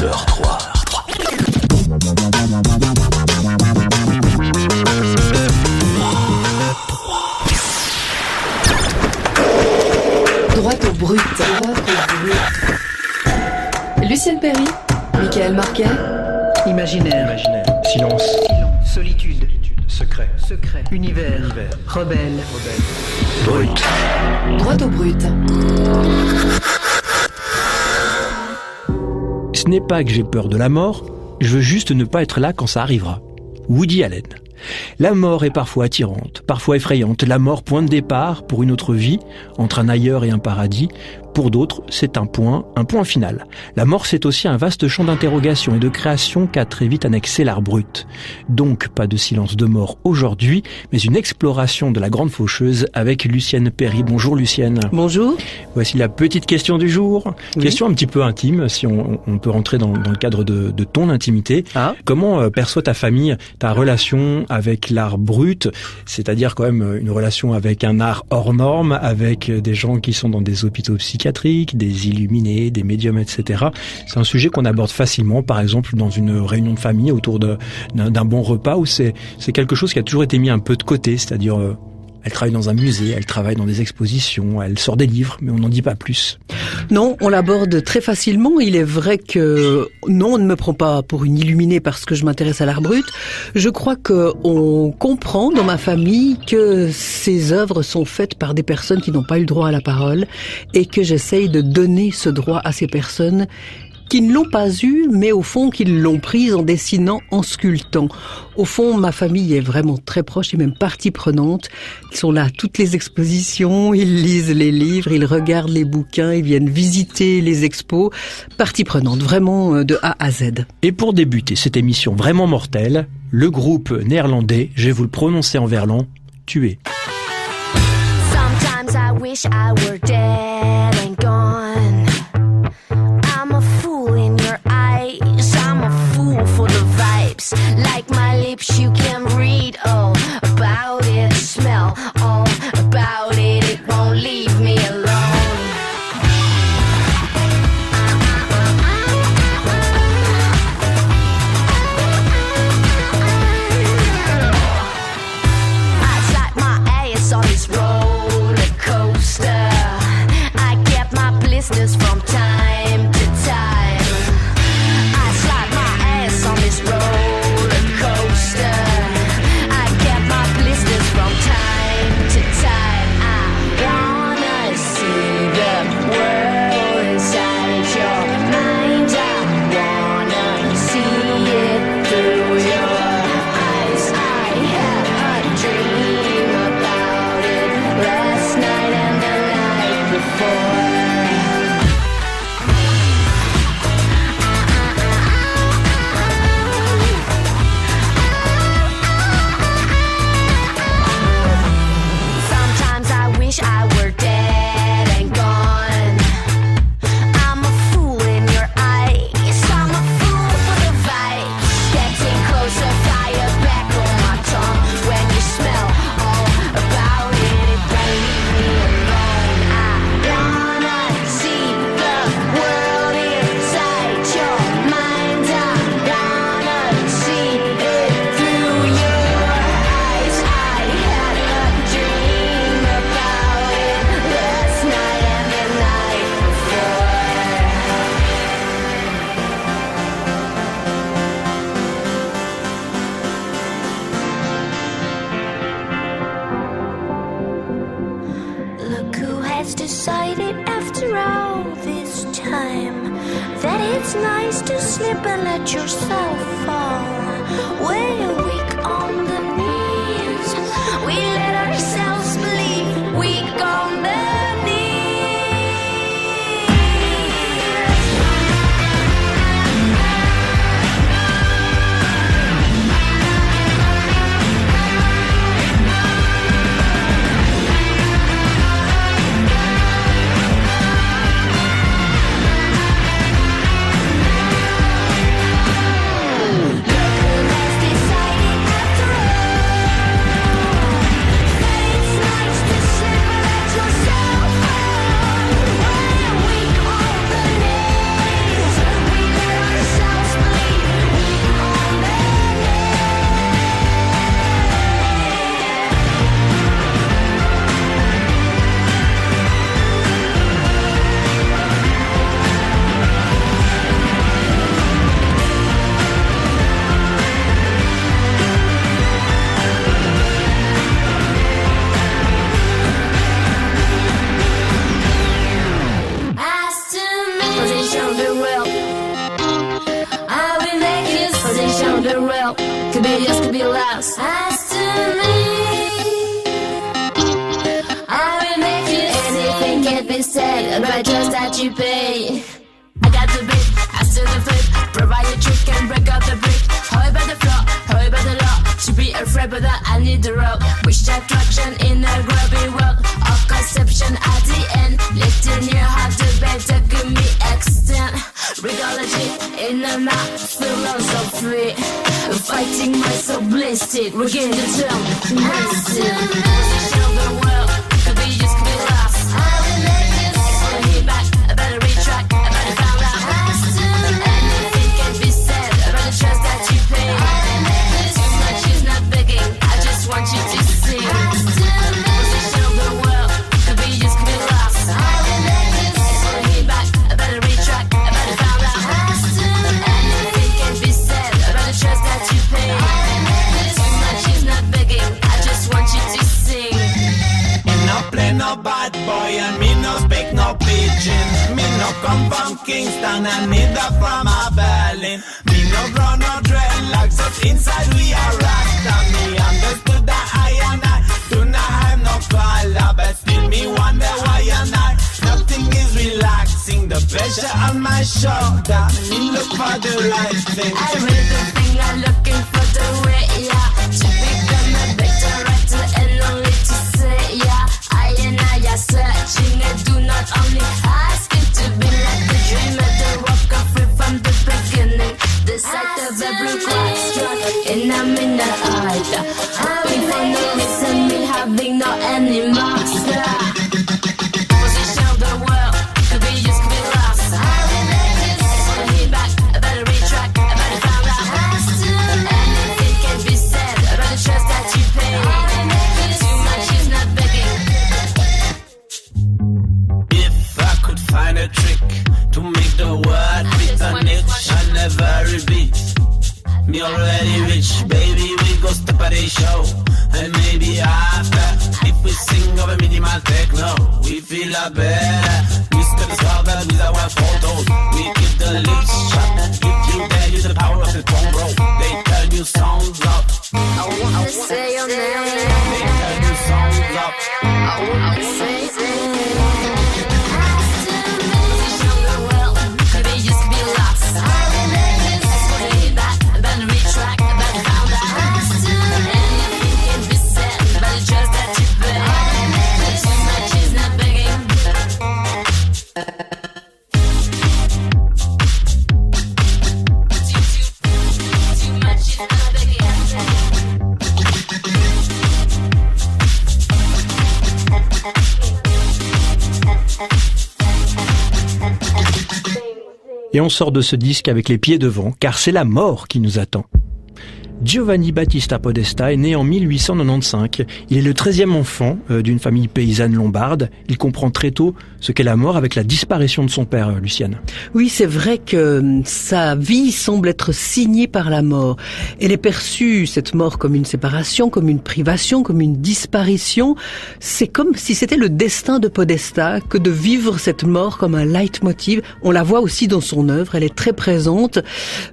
L'heure 3. Droit au brut. Lucienne Perry, Michael Marquet. Imaginaire. Silence. Solitude. Secret. Univers. Rebelle. Brut. Droit au brut. Ce n'est pas que j'ai peur de la mort, je veux juste ne pas être là quand ça arrivera. Woody Allen. La mort est parfois attirante, parfois effrayante. La mort, point de départ pour une autre vie, entre un ailleurs et un paradis. Pour d'autres, c'est un point final. La mort, c'est aussi un vaste champ d'interrogation et de création qu'a très vite annexé l'art brut. Donc, pas de silence de mort aujourd'hui, mais une exploration de la grande faucheuse avec Lucienne Perry. Bonjour Lucienne. Bonjour. Voici la petite question du jour. Oui. Question un petit peu intime, si on peut rentrer dans le cadre de ton intimité. Ah. Comment perçoit ta famille ta relation avec l'art brut, c'est-à-dire quand même une relation avec un art hors norme, avec des gens qui sont dans des hôpitaux psychiatriques, des illuminés, des médiums, etc. C'est un sujet qu'on aborde facilement, par exemple dans une réunion de famille autour d'un bon repas, où c'est quelque chose qui a toujours été mis un peu de côté, c'est-à-dire elle travaille dans un musée, elle travaille dans des expositions, elle sort des livres, mais on n'en dit pas plus. Non, on l'aborde très facilement. Il est vrai que non, on ne me prend pas pour une illuminée parce que je m'intéresse à l'art brut. Je crois qu'on comprend dans ma famille que ces œuvres sont faites par des personnes qui n'ont pas eu le droit à la parole et que j'essaye de donner ce droit à ces personnes qui ne l'ont pas eu, mais au fond, qui l'ont prise en dessinant, en sculptant. Au fond, ma famille est vraiment très proche et même partie prenante. Ils sont là à toutes les expositions, ils lisent les livres, ils regardent les bouquins, ils viennent visiter les expos. Partie prenante, vraiment de A à Z. Et pour débuter cette émission vraiment mortelle, le groupe néerlandais, je vais vous le prononcer en verlan, Tué. Sometimes I wish I were dead and gone. I'm a fool in your eyes, I'm a fool for the vibes. Like my lips you can read all about it, smell all about it, it won't leave me alone. I slide my ass on this roller coaster. I get my blisters from time to time. I slide my ass on this roller coaster. I get my blisters from time to time. I wanna see the world inside your mind. I wanna see it through your eyes. I had a dream about it last night and the night before. Sometimes I wish I were dead and gone. I'm a fool in your eyes, I'm a fool for the vibes. Getting closer, fire back on my tongue. When you smell all about it, it won't leave me alone. I wanna see the world inside your mind. I wanna see it through your eyes. I had a dream about it last night and the night before. Look who has decided after all this time that it's nice to slip and let yourself fall. We're weak on the knees. We let ourselves believe weak on the knees. Look who has decided after all of the world could be yours, could be lost. As to me, I will make you anything can be said about trust that you pay. I got the beat, I still the flip, provide a trick and break up the brick. How about the floor, how about the law? To be afraid but I need the rope. Wish attraction in a grubby world of conception at the end. Lifting your heart to better give me extent. Rheology in a map, philosophy. Fighting my soul blistered, regain the term. Position of the world, could be used, could be lost. I will make you hit back, I better retract, I better found out. Anything can be said about the trust that you pay. Too much is not begging, I just want you to sing. Position of the world, could be used, could be lost. I will make you hit back, I better retract, I better found out. Anything can be said about the trust that you pay. Too much is not begging, I just want you to sing. Me no play no bad boy and me no speak no pidgin. Me no come from Kingston and neither from a Berlin. Me no grow no dreadlocks, but inside we are Rasta. Me understood that I and I do not have no color, but still me wonder why and I. Nothing is relaxing, the pressure on my shoulder. Me look for the right thing. I read the thing, I'm looking for the way, yeah. To become a better writer and only to say, yeah. I and I are searching, I do not only ask it to be like the dreamer, the walker free from the beginning. The sight of the blue quite struck, and I'm in the art. Hoping for no reason, me having no animals. Position of the world, could be used, could be lost. I will make you hit back, I better retract, I better found out. Anything can be said about the trust that you pay. Too much is not begging. If I could find a trick to make the word fit an itch and never repeat. Me already rich, baby, we go step at the show. And maybe after, if we sing over minimal techno, we feel a better. We step discovered with our photos. We keep the lips shut. If you dare use the power of the phone, bro, they turn you songs up. I wanna say your name. They turn you songs up. I wanna say your name. Position of the world, could be used, could be lost. I will make you hit back, I better retract, I better found out. Anything can be said about the trust that you pay. Too much is not begging. Too much is not begging. Et on sort de ce disque avec les pieds devant, car c'est la mort qui nous attend. Giovanni Battista Podesta est né en 1895. Il est le 13e enfant d'une famille paysanne lombarde. Il comprend très tôt ce qu'est la mort avec la disparition de son père, Luciane. Oui, c'est vrai que sa vie semble être signée par la mort. Elle est perçue, cette mort, comme une séparation, comme une privation, comme une disparition. C'est comme si c'était le destin de Podesta que de vivre cette mort comme un leitmotiv. On la voit aussi dans son œuvre, elle est très présente.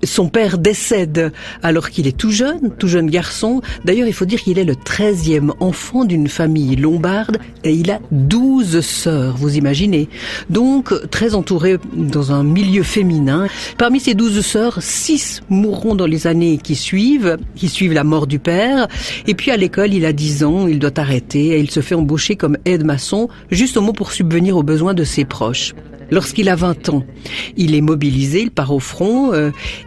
Son père décède alors qu'il est tout jeune garçon. D'ailleurs, il faut dire qu'il est le 13e enfant d'une famille lombarde et il a 12 sœurs, vous imaginez. Donc, très entouré dans un milieu féminin. Parmi ces 12 sœurs, 6 mourront dans les années qui suivent la mort du père. Et puis à l'école, il a 10 ans, il doit arrêter et il se fait embaucher comme aide-maçon, juste au mot pour subvenir aux besoins de ses proches. Lorsqu'il a 20 ans, il est mobilisé, il part au front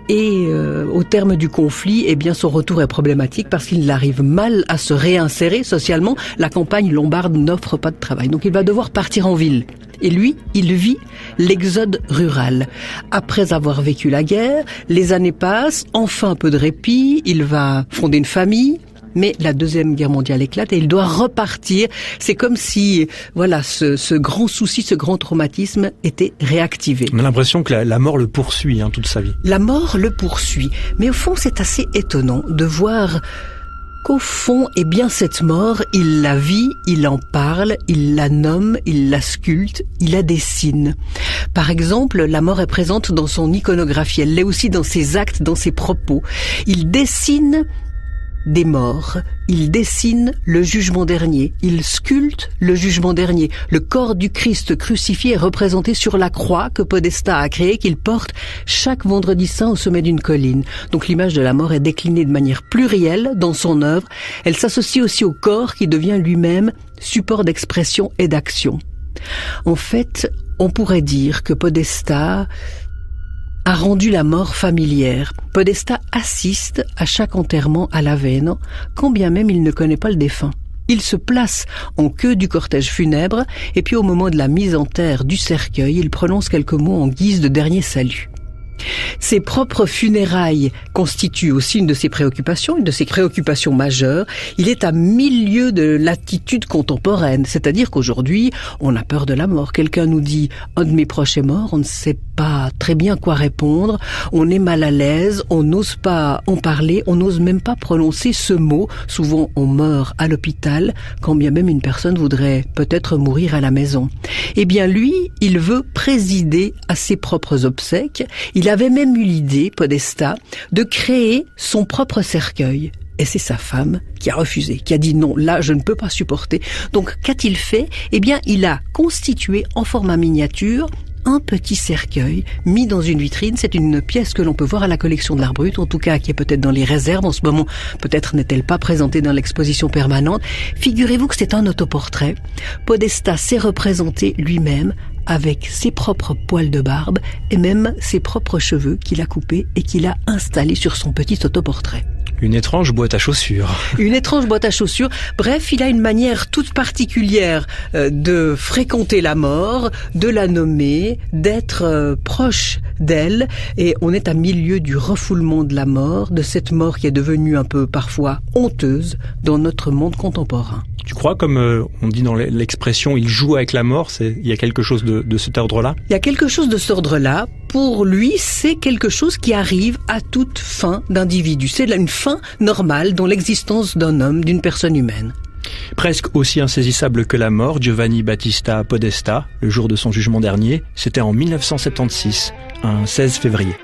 et au terme du conflit, eh bien son retour est problématique parce qu'il arrive mal à se réinsérer socialement. La campagne lombarde n'offre pas de travail, donc il va devoir partir en ville. Et lui, il vit l'exode rural. Après avoir vécu la guerre, les années passent, enfin un peu de répit, il va fonder une famille. Mais la Deuxième Guerre mondiale éclate et il doit repartir. C'est comme si, voilà, ce grand souci, ce grand traumatisme était réactivé. On a l'impression que la mort le poursuit toute sa vie. La mort le poursuit. Mais au fond, c'est assez étonnant de voir qu'au fond, eh bien, cette mort, il la vit, il en parle, il la nomme, il la sculpte, il la dessine. Par exemple, la mort est présente dans son iconographie, elle l'est aussi dans ses actes, dans ses propos. Il dessine des morts, il dessine le jugement dernier, il sculpte le jugement dernier. Le corps du Christ crucifié est représenté sur la croix que Podesta a créée, qu'il porte chaque vendredi saint au sommet d'une colline. Donc l'image de la mort est déclinée de manière plurielle dans son œuvre. Elle s'associe aussi au corps qui devient lui-même support d'expression et d'action. En fait, on pourrait dire que Podesta a rendu la mort familière. Podesta assiste à chaque enterrement à l'Aveno, quand bien même il ne connaît pas le défunt. Il se place en queue du cortège funèbre, et puis au moment de la mise en terre du cercueil, il prononce quelques mots en guise de dernier salut. Ses propres funérailles constituent aussi une de ses préoccupations majeures. Il est à 1000 lieues de l'attitude contemporaine, c'est-à-dire qu'aujourd'hui, on a peur de la mort. Quelqu'un nous dit « un de mes proches est mort », on ne sait pas très bien quoi répondre, on est mal à l'aise, on n'ose pas en parler, on n'ose même pas prononcer ce mot. Souvent, on meurt à l'hôpital, quand bien même une personne voudrait peut-être mourir à la maison. Eh bien, lui, il veut présider à ses propres obsèques. Il avait même eu l'idée, Podesta, de créer son propre cercueil. Et c'est sa femme qui a refusé, qui a dit non, là je ne peux pas supporter. Donc qu'a-t-il fait ? Eh bien, il a constitué en format miniature un petit cercueil mis dans une vitrine. C'est une pièce que l'on peut voir à la collection de l'Art Brut, en tout cas qui est peut-être dans les réserves en ce moment. Peut-être n'est-elle pas présentée dans l'exposition permanente. Figurez-vous que c'est un autoportrait. Podesta s'est représenté lui-même avec ses propres poils de barbe et même ses propres cheveux qu'il a coupés et qu'il a installés sur son petit autoportrait. Une étrange boîte à chaussures. Une étrange boîte à chaussures. Bref, il a une manière toute particulière de fréquenter la mort, de la nommer, d'être proche d'elle. Et on est à 1000 lieues du refoulement de la mort, de cette mort qui est devenue un peu parfois honteuse dans notre monde contemporain. Tu crois, comme on dit dans l'expression, il joue avec la mort, il y a quelque chose de cet ordre-là ? Il y a quelque chose de cet ordre-là. Pour lui, c'est quelque chose qui arrive à toute fin d'individu. C'est une fin normale dans l'existence d'un homme, d'une personne humaine. Presque aussi insaisissable que la mort, Giovanni Battista Podesta, le jour de son jugement dernier, c'était en 1976, un 16 février.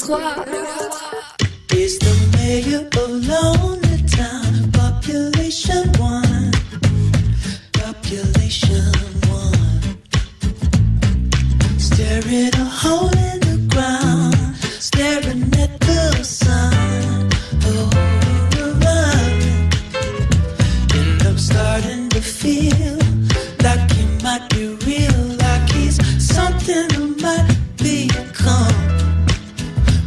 3. He's the mayor of Lonely Town. Population 1. Population 1. Staring a hole in the ground. Staring at the sun. Oh, and I'm starting to feel like he might be real. Like he's something I might become.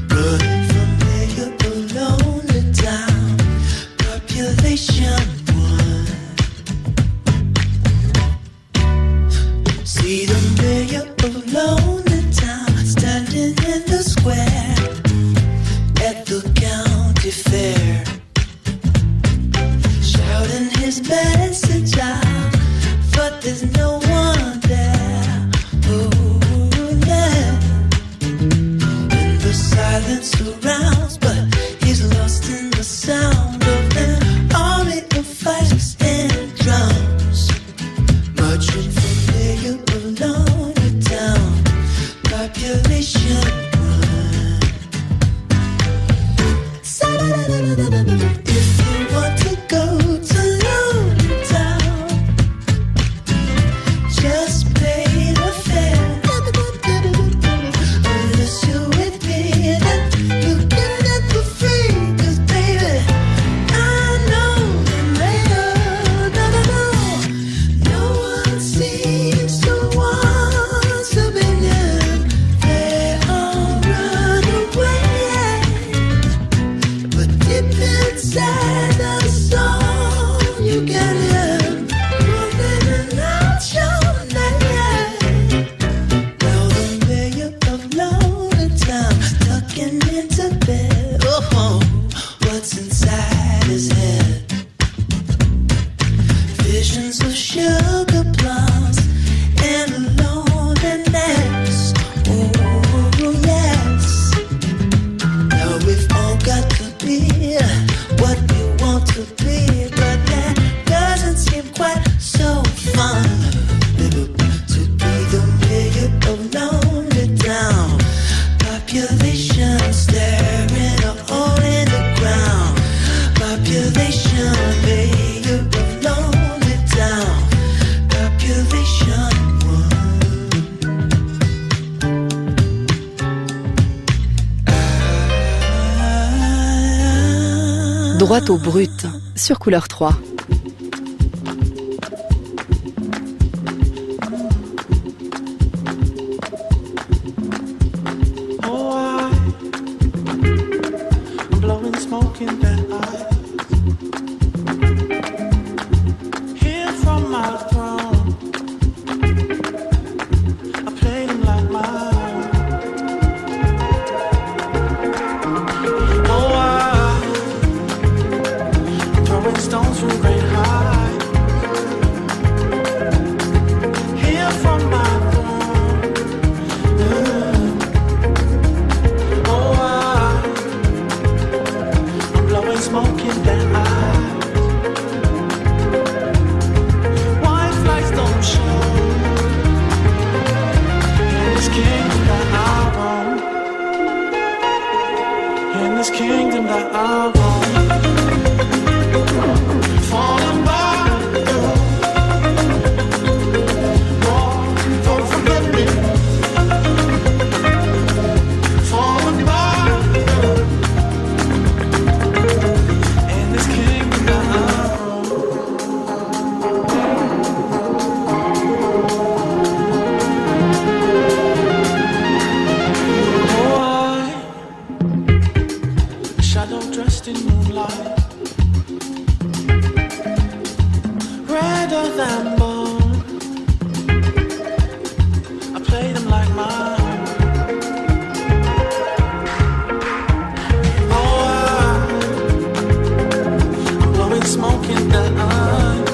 Running from mayor of Lonely Town. Population 1. See the mayor of Lonely Town standing in the square at the county fair, shouting his message out, but there's no one there. Oh yeah, and the silence surrounds, but he's lost in the sound of an army of fifes and drums, marching from mayor of Lonely Town. Population 1. If you want to go to Lonely Town, just pay the fare. Unless you're with me, then you get it for free. 'Cause baby, I know the mayor. No one seems to want to be near. They all run away. But deep inside the soul, you can hear running out your name. Now the mayor of Lonely Town tucking into bed. Oh, what's inside his head? Visions of sugar plums and loneliness. Oh yes. Now we've all got to be what we want to be, but that doesn't seem quite so fun. To be the mayor of Lonely Town. Population staring a hole in the ground. Population mayor of Lonely Town. Population 1. Droit au brut, sur Couleur 3. Oh, I'm blowing smoke in their eyes. Here from my throne, I play them like mine. Oh, I'm throwing stones from great heights. Here from my throne, oh, I'm blowing smoke in their eyes. White flags don't show in this kingdom that I roam. In this kingdom that I roam. Falling by you, don't forget me. Falling by you, in this kingdom that I roam. Oh, a shadow dressed in moonlight, redder than bone. I play them like mine. Oh, I'm blowing smoke in their eyes.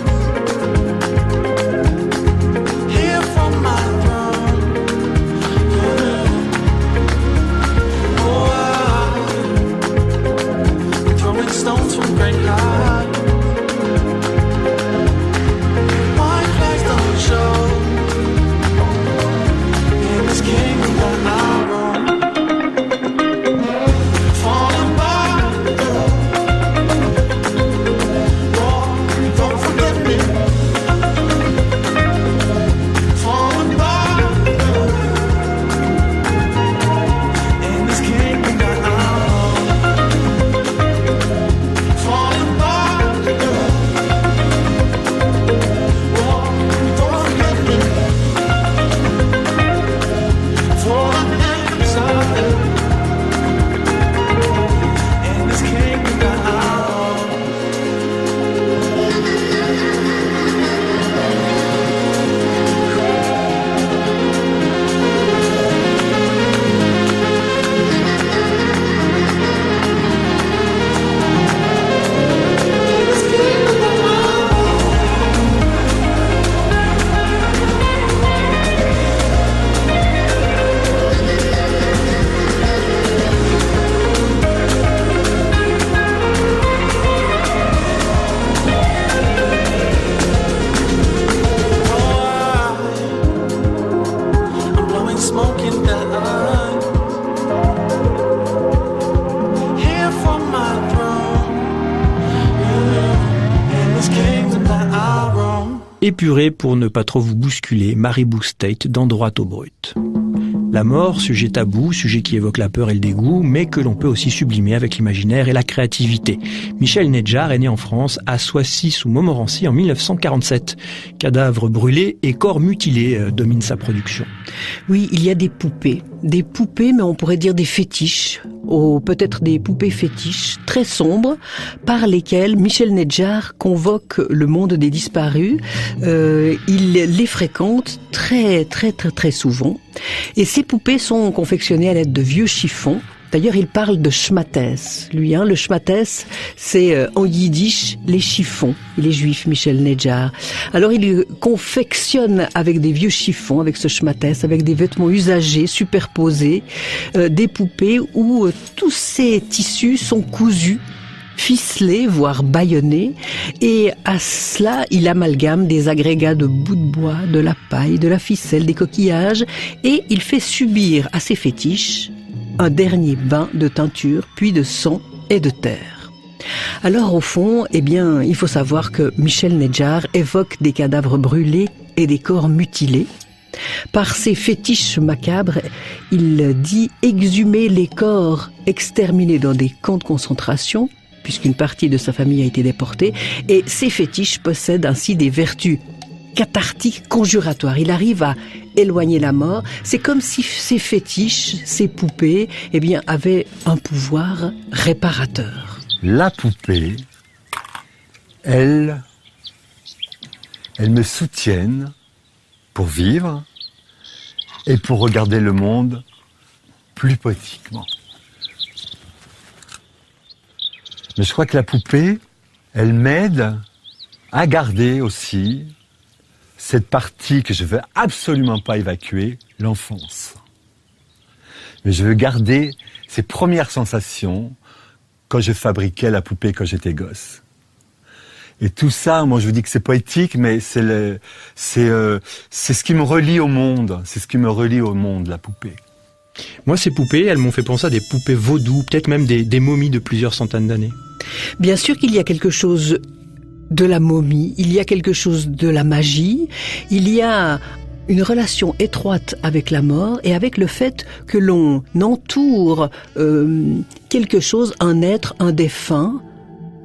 Here from my throne. Oh, I'm throwing stones from great heights. White flags don't show in this kingdom that I roam. Épurée pour ne pas trop vous bousculer, Maribou State dans Droit au brut. La mort, sujet tabou, sujet qui évoque la peur et le dégoût, mais que l'on peut aussi sublimer avec l'imaginaire et la créativité. Michel Nedjar est né en France, à Soissy sous Montmorency en 1947. Cadavres brûlés et corps mutilés dominent sa production. Oui, il y a des poupées, mais on pourrait dire des fétiches, ou peut-être des poupées fétiches très sombres, par lesquelles Michel Nedjar convoque le monde des disparus. Il les fréquente très souvent. Et ces poupées sont confectionnées à l'aide de vieux chiffons. D'ailleurs, il parle de schmattès. Lui, le schmattès, c'est en yiddish les chiffons. Il est juif, Michel Nedjar. Alors, il confectionne avec des vieux chiffons, avec ce schmattès, avec des vêtements usagés, superposés, des poupées où tous ces tissus sont cousus, ficelés, voire bâillonnés, et à cela, il amalgame des agrégats de bouts de bois, de la paille, de la ficelle, des coquillages, et il fait subir à ses fétiches un dernier bain de teinture, puis de sang et de terre. Alors au fond, il faut savoir que Michel Nedjar évoque des cadavres brûlés et des corps mutilés. Par ses fétiches macabres, il dit exhumer les corps exterminés dans des camps de concentration, puisqu'une partie de sa famille a été déportée, et ces fétiches possèdent ainsi des vertus cathartiques, conjuratoires. Il arrive à éloigner la mort. C'est comme si ces fétiches, ces poupées, avaient un pouvoir réparateur. La poupée, elles me soutiennent pour vivre et pour regarder le monde plus poétiquement. Mais je crois que la poupée, elle m'aide à garder aussi cette partie que je veux absolument pas évacuer, l'enfance. Mais je veux garder ces premières sensations quand je fabriquais la poupée quand j'étais gosse. Et tout ça, moi je vous dis que c'est poétique, mais c'est ce qui me relie au monde. C'est ce qui me relie au monde, la poupée. Moi, ces poupées, elles m'ont fait penser à des poupées vaudou, peut-être même des momies de plusieurs centaines d'années. Bien sûr qu'il y a quelque chose de la momie, il y a quelque chose de la magie, il y a une relation étroite avec la mort et avec le fait que l'on entoure quelque chose, un être, un défunt,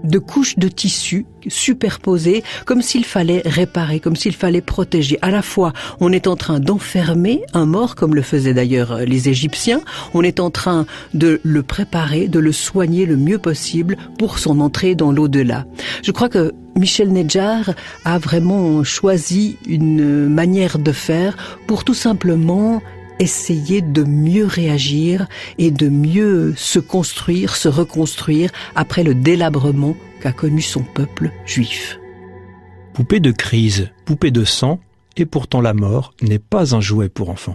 de couches de tissu superposées, comme s'il fallait réparer, comme s'il fallait protéger. À la fois, on est en train d'enfermer un mort, comme le faisaient d'ailleurs les Égyptiens, on est en train de le préparer, de le soigner le mieux possible pour son entrée dans l'au-delà. Je crois que Michel Nedjar a vraiment choisi une manière de faire pour tout simplement essayer de mieux réagir et de mieux se construire, se reconstruire après le délabrement qu'a connu son peuple juif. Poupée de crise, poupée de sang, et pourtant la mort n'est pas un jouet pour enfants.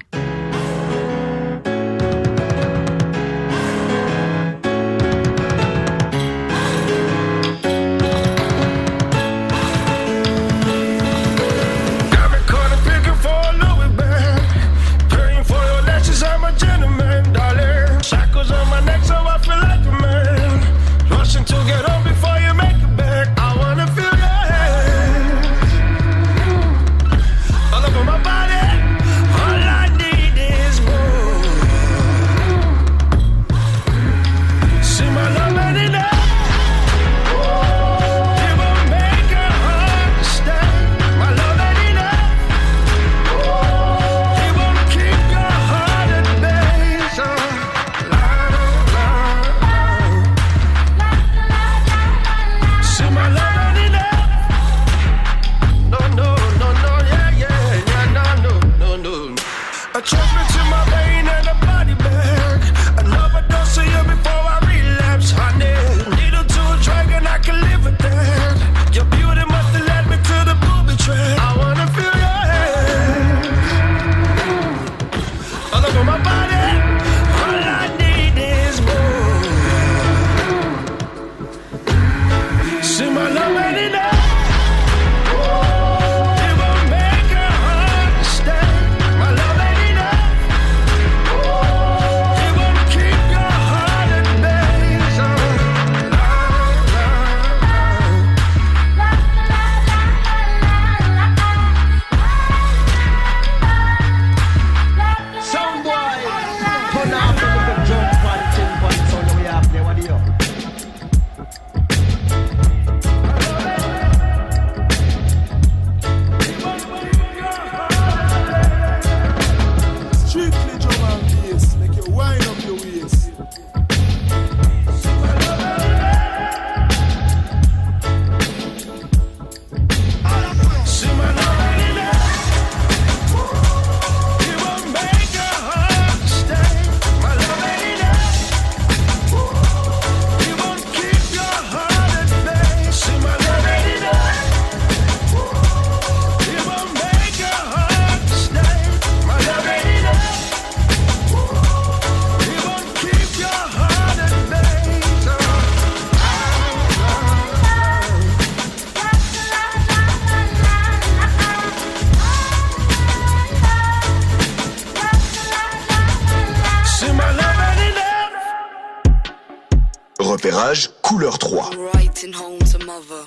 couleur 3. Writing home to mother.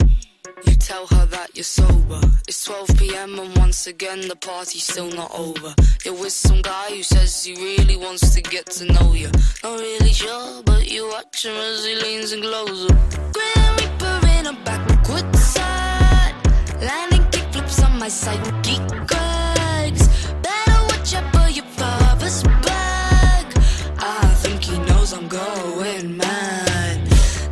You tell her that you're sober. It's 12 p.m. and once again the party's still not over. You're with some guy who says he really wants to get to know you. Not really sure, but you watch him as he leans and glows up. Grim Reaper in a backward side, landing kickflips on my psychic legs. Better watch out for your father's bag. I think he knows I'm going mad.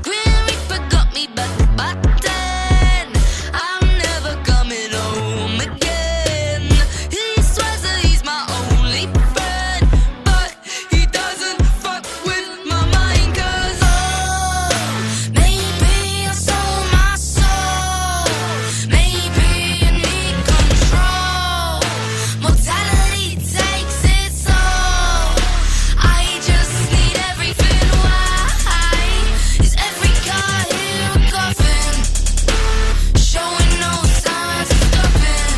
Grim Reaper got me back then. I'm never coming home again. He swears that he's my only friend, but he doesn't fuck with my mind. 'Cause oh, maybe I sold my soul. Maybe I need control. Mortality takes its toll. I just need everything. Why is every car here a coffin? Showing no signs of stopping.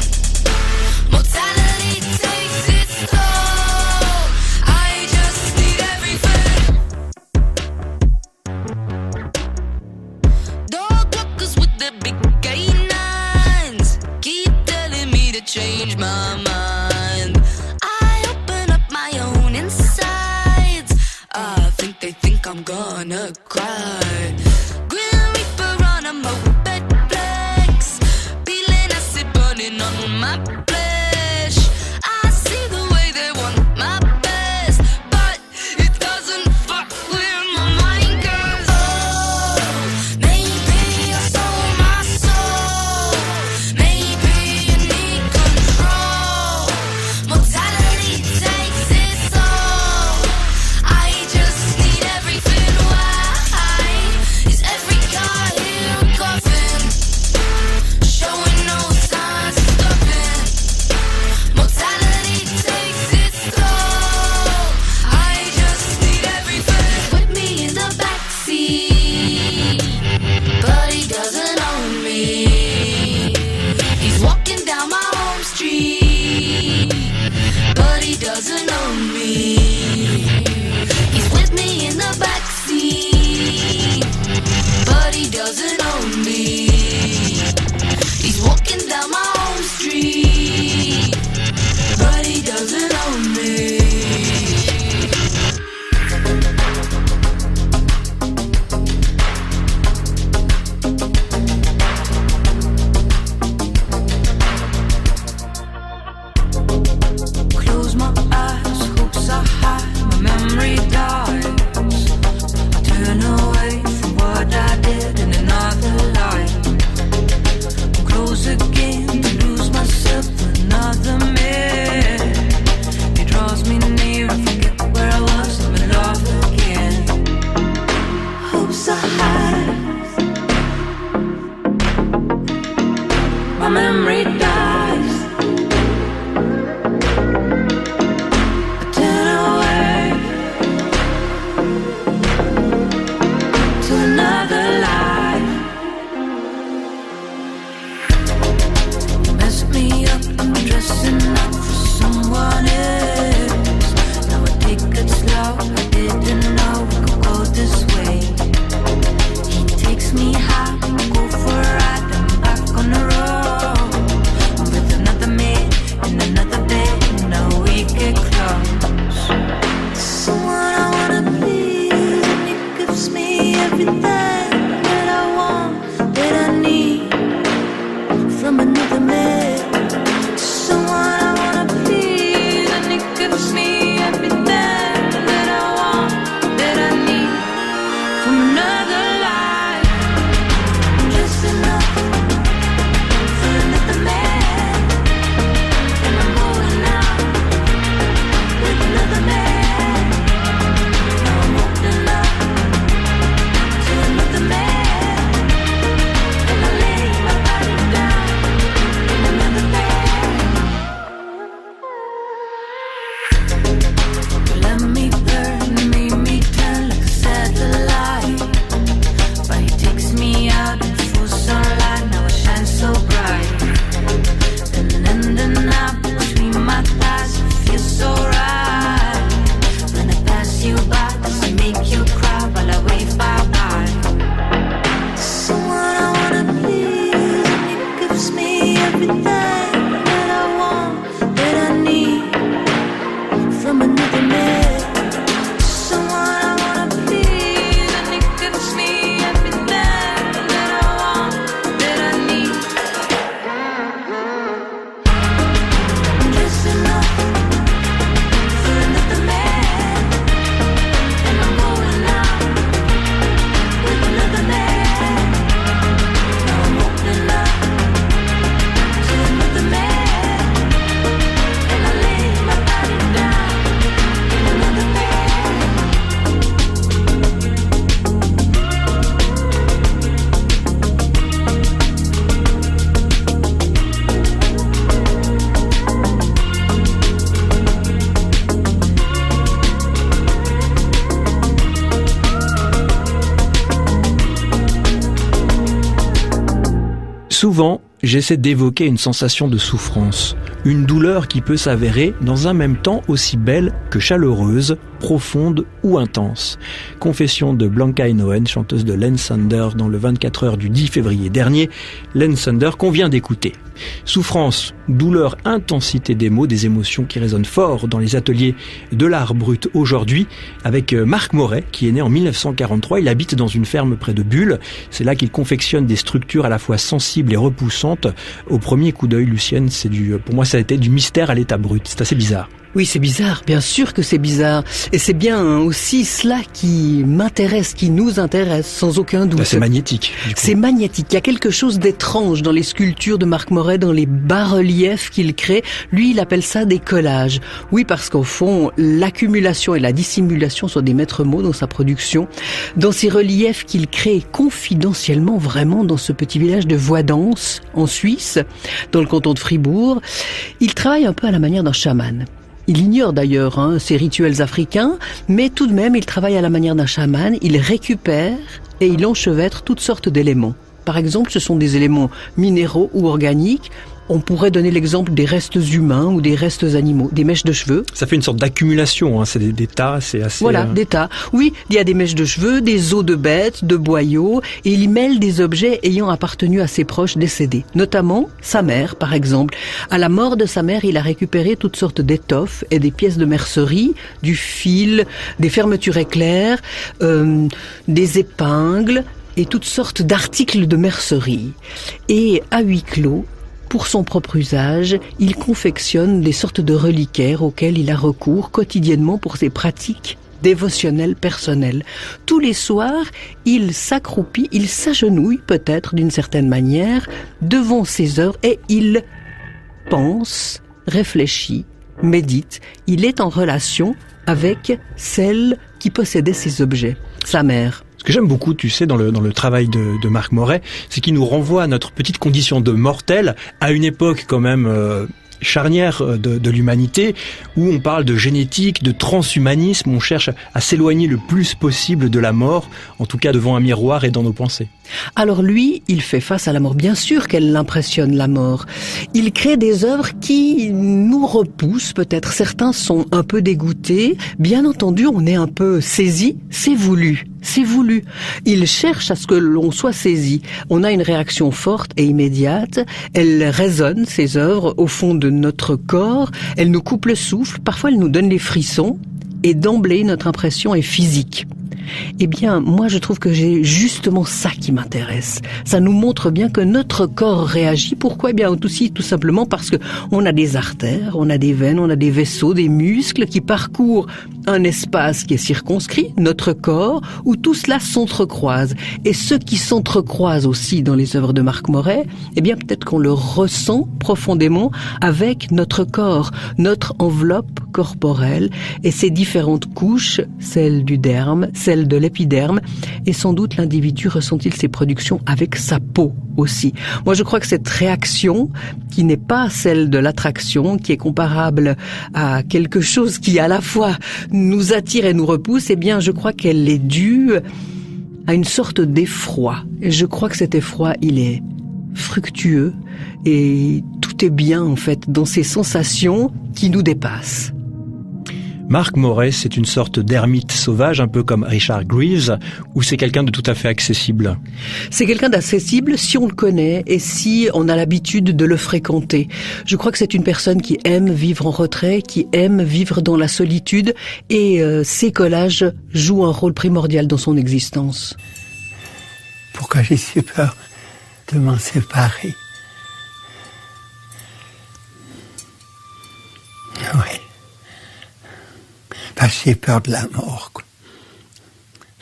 Mortality takes its toll. I just need everything. Dog walkers with the big canines keep telling me to change my mind. I open up my own insides. I think they think I'm gonna cry. Grim Reaper on a moped flex, peeling acid burning on my flesh. I see the way they want my best, but it doesn't fuck with my mind. 'Cause oh, maybe I sold my soul. Maybe I need control. Mortality takes its toll. I just need everything. Why is every car here a coffin? Showing no signs of stopping. Mortality takes its toll. I just need everything. Put me in the backseat, but he doesn't own me. He's walking down my home street, but he doesn't own me. He's with me in the backseat, but he doesn't own me. He's walking down my home street, but he doesn't own me. Close my eyes, hopes are high, my memory dies. I turn away from what I did in another life. I'm close again to lose myself in another minute. He draws me near, I forget where I was, I'm in love again. Hopes are high, my memory dies. I turn away to another life. You messed me up, I'm dressing up for someone else. Now I take it slow, I didn't know it could go this way. He takes me high, go for a ride, I'm back on the road. I'm with another man in another bed, and now we get close. Someone I wanna be, and he gives me everything that I want, that I need from another man. Someone I wanna be, and he gives me everything that I want, that I need from another life. Souvent, j'essaie d'évoquer une sensation de souffrance, une douleur qui peut s'avérer dans un même temps aussi belle que chaleureuse, profonde ou intense. Confession de Blanca Inouen, chanteuse de Len Sander dans le 24 heures du 10 février dernier, Len Sander qu'on vient d'écouter. Souffrance, douleur, intensité des mots, des émotions qui résonnent fort dans les ateliers de l'art brut aujourd'hui, avec Marc Moret qui est né en 1943. Il habite dans une ferme près de Bulle. C'est là qu'il confectionne des structures à la fois sensibles et repoussantes. Au premier coup d'œil, Lucienne, pour moi ça a été du mystère à l'état brut. C'est assez bizarre. Oui, c'est bizarre, bien sûr que c'est bizarre. Et c'est bien aussi cela qui m'intéresse, qui nous intéresse, sans aucun doute. C'est magnétique. C'est magnétique. Il y a quelque chose d'étrange dans les sculptures de Marc Moret, dans les bas-reliefs qu'il crée. Lui, il appelle ça des collages. Oui, parce qu'au fond, l'accumulation et la dissimulation sont des maîtres mots dans sa production. Dans ces reliefs qu'il crée confidentiellement, vraiment, dans ce petit village de Voidance, en Suisse, dans le canton de Fribourg, il travaille un peu à la manière d'un chaman. Il ignore d'ailleurs ces rituels africains, mais tout de même, il travaille à la manière d'un chaman, il récupère et il enchevêtre toutes sortes d'éléments. Par exemple, ce sont des éléments minéraux ou organiques. On pourrait donner l'exemple des restes humains ou des restes animaux, des mèches de cheveux. Ça fait une sorte d'accumulation, c'est des tas, c'est assez... Voilà, des tas. Oui, il y a des mèches de cheveux, des os de bêtes, de boyaux, et il y mêle des objets ayant appartenu à ses proches décédés. Notamment, sa mère, par exemple. À la mort de sa mère, il a récupéré toutes sortes d'étoffes et des pièces de mercerie, du fil, des fermetures éclairs, des épingles, et toutes sortes d'articles de mercerie. Et à huis clos, pour son propre usage, il confectionne des sortes de reliquaires auxquels il a recours quotidiennement pour ses pratiques dévotionnelles personnelles. Tous les soirs, il s'accroupit, il s'agenouille peut-être d'une certaine manière devant ses œuvres et il pense, réfléchit, médite. Il est en relation avec celle qui possédait ces objets, sa mère. Ce que j'aime beaucoup, tu sais, dans le travail de Marc Moret, c'est qu'il nous renvoie à notre petite condition de mortel, à une époque quand même charnière de l'humanité, où on parle de génétique, de transhumanisme, on cherche à s'éloigner le plus possible de la mort, en tout cas devant un miroir et dans nos pensées. Alors lui, il fait face à la mort. Bien sûr qu'elle l'impressionne, la mort. Il crée des œuvres qui nous repoussent, peut-être. Certains sont un peu dégoûtés. Bien entendu, on est un peu saisi. C'est voulu. C'est voulu. Il cherche à ce que l'on soit saisi. On a une réaction forte et immédiate. Elle résonne, ces œuvres, au fond de notre corps. Elle nous coupe le souffle. Parfois, elle nous donne les frissons. Et d'emblée, notre impression est physique. Eh bien, moi, je trouve que j'ai justement ça qui m'intéresse. Ça nous montre bien que notre corps réagit. Pourquoi ? Eh bien, aussi, tout simplement parce que on a des artères, on a des veines, on a des vaisseaux, des muscles qui parcourent un espace qui est circonscrit, notre corps, où tout cela s'entrecroise. Et ce qui s'entrecroise aussi dans les œuvres de Marc Moret, eh bien, peut-être qu'on le ressent profondément avec notre corps, notre enveloppe corporelle et ses différentes couches, celle du derme, celle de l'épiderme, et sans doute l'individu ressent-il ses productions avec sa peau aussi. Moi, je crois que cette réaction, qui n'est pas celle de l'attraction, qui est comparable à quelque chose qui à la fois nous attire et nous repousse, eh bien, je crois qu'elle est due à une sorte d'effroi. Et je crois que cet effroi, il est fructueux, et tout est bien, en fait, dans ces sensations qui nous dépassent. Marc Moret, c'est une sorte d'ermite sauvage, un peu comme Richard Greaves, ou c'est quelqu'un de tout à fait accessible ? C'est quelqu'un d'accessible si on le connaît et si on a l'habitude de le fréquenter. Je crois que c'est une personne qui aime vivre en retrait, qui aime vivre dans la solitude, et ces collages jouent un rôle primordial dans son existence. Pourquoi j'ai si peur de m'en séparer? Oui. Parce que j'ai peur de la mort, quoi.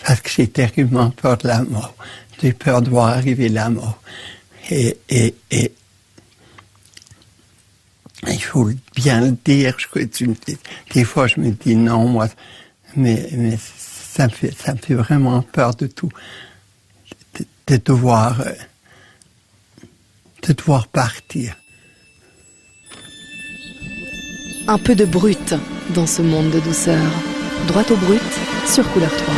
Parce que j'ai terriblement peur de la mort. J'ai peur de voir arriver la mort. Et il faut bien le dire. Des fois, je me dis non, moi, mais ça me fait vraiment peur de tout, de devoir partir. Un peu de brut dans ce monde de douceur. Droit au brut sur Couleur 3.